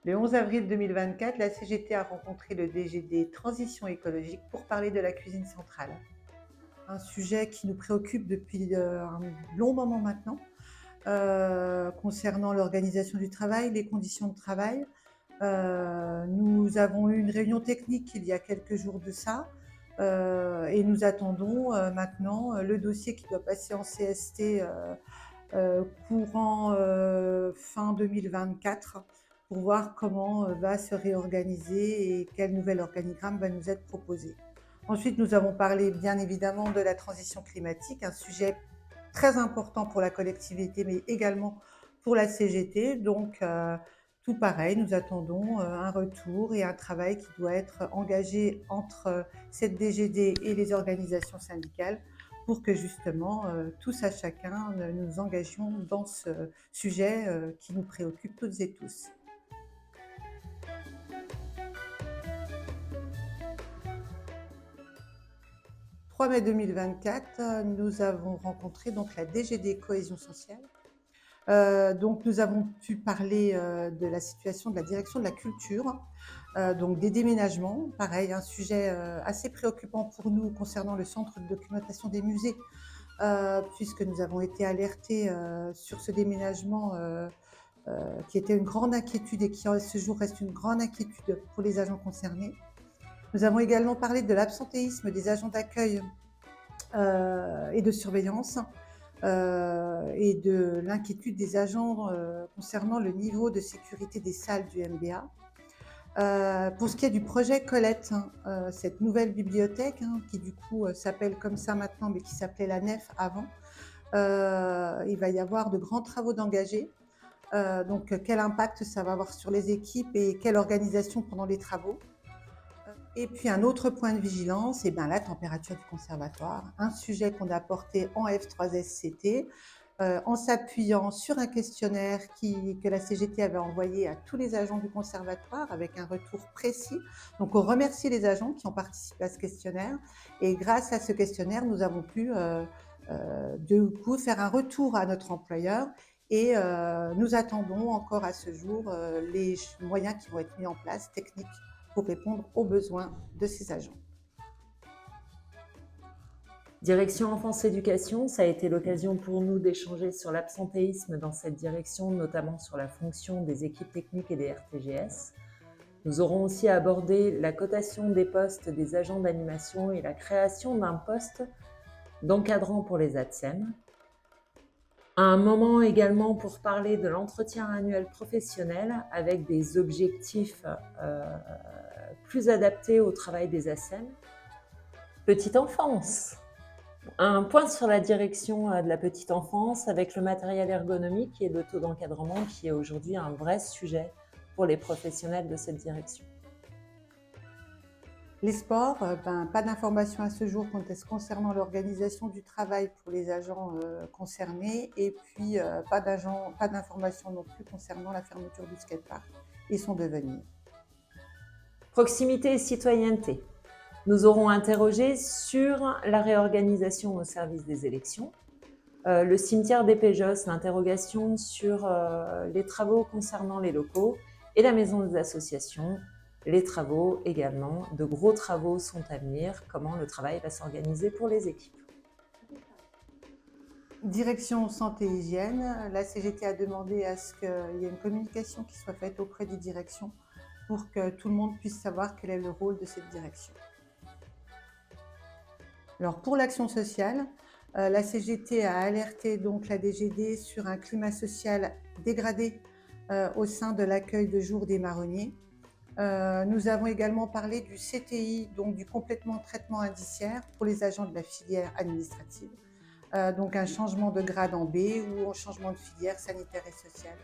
Le 11 avril 2024, la CGT a rencontré le DGD Transition écologique pour parler de la cuisine centrale. Un sujet qui nous préoccupe depuis un long moment maintenant, concernant l'organisation du travail, les conditions de travail. Nous avons eu une réunion technique il y a quelques jours de ça, et nous attendons maintenant le dossier qui doit passer en CST courant fin 2024 pour voir comment va se réorganiser et quel nouvel organigramme va nous être proposé. Ensuite, nous avons parlé bien évidemment de la transition climatique, un sujet très important pour la collectivité, mais également pour la CGT. Donc, tout pareil, nous attendons un retour et un travail qui doit être engagé entre cette DGD et les organisations syndicales pour que justement, tous à chacun, nous engagions dans ce sujet qui nous préoccupe toutes et tous. 3 mai 2024, nous avons rencontré donc la DGD Cohésion sociale. Donc nous avons pu parler de la situation de la direction de la culture, donc des déménagements. Pareil, un sujet assez préoccupant pour nous concernant le centre de documentation des musées, puisque nous avons été alertés sur ce déménagement qui était une grande inquiétude et qui à ce jour reste une grande inquiétude pour les agents concernés. Nous avons également parlé de l'absentéisme des agents d'accueil et de surveillance, et de l'inquiétude des agents concernant le niveau de sécurité des salles du MBA. Pour ce qui est du projet Colette, cette nouvelle bibliothèque, qui du coup s'appelle comme ça maintenant, mais qui s'appelait la Nef avant, il va y avoir de grands travaux d'engagés. Donc quel impact ça va avoir sur les équipes et quelle organisation pendant les travaux. Et puis un autre point de vigilance, la température du conservatoire, un sujet qu'on a porté en F3SCT, en s'appuyant sur un questionnaire que la CGT avait envoyé à tous les agents du conservatoire avec un retour précis. Donc on remercie les agents qui ont participé à ce questionnaire et grâce à ce questionnaire, nous avons pu du coup faire un retour à notre employeur et nous attendons encore à ce jour les moyens qui vont être mis en place, techniques, pour répondre aux besoins de ces agents. Direction Enfance Éducation, ça a été l'occasion pour nous d'échanger sur l'absentéisme dans cette direction, notamment sur la fonction des équipes techniques et des RTGS. Nous aurons aussi abordé la cotation des postes des agents d'animation et la création d'un poste d'encadrant pour les ATSEM. Un moment également pour parler de l'entretien annuel professionnel avec des objectifs plus adaptés au travail des ATSEM. Petite enfance. Un point sur la direction de la petite enfance avec le matériel ergonomique et le taux d'encadrement qui est aujourd'hui un vrai sujet pour les professionnels de cette direction. Les sports, pas d'informations à ce jour concernant l'organisation du travail pour les agents concernés et puis pas d'informations non plus concernant la fermeture du skatepark et son devenir. Proximité et citoyenneté. Nous aurons interrogé sur la réorganisation au service des élections, le cimetière des Péjos, l'interrogation sur les travaux concernant les locaux et la maison des associations. Les travaux également, de gros travaux sont à venir, comment le travail va s'organiser pour les équipes. Direction santé et hygiène, la CGT a demandé à ce qu'il y ait une communication qui soit faite auprès des directions pour que tout le monde puisse savoir quel est le rôle de cette direction. Alors pour l'action sociale, la CGT a alerté donc la DGD sur un climat social dégradé au sein de l'accueil de jour des marronniers. Nous avons également parlé du CTI, donc du complètement traitement indiciaire pour les agents de la filière administrative. Donc un changement de grade en B ou un changement de filière sanitaire et sociale.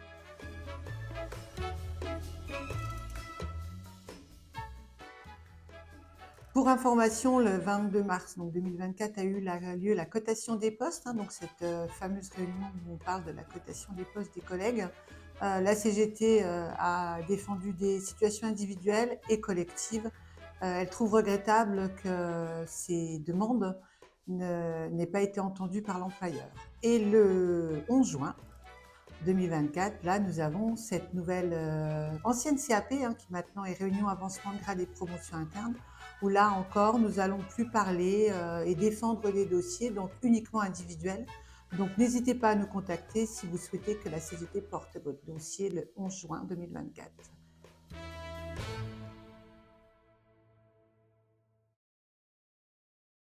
Pour information, le 22 mars 2024 a eu lieu la cotation des postes, donc cette fameuse réunion où on parle de la cotation des postes des collègues. La CGT a défendu des situations individuelles et collectives. Elle trouve regrettable que ces demandes n'aient pas été entendues par l'employeur. Et le 11 juin, 2024, là, nous avons cette nouvelle ancienne CAP qui maintenant est réunion avancement de grade et promotion interne, où là encore, nous allons plus parler et défendre des dossiers, donc uniquement individuels. Donc n'hésitez pas à nous contacter si vous souhaitez que la CGT porte votre dossier le 11 juin 2024.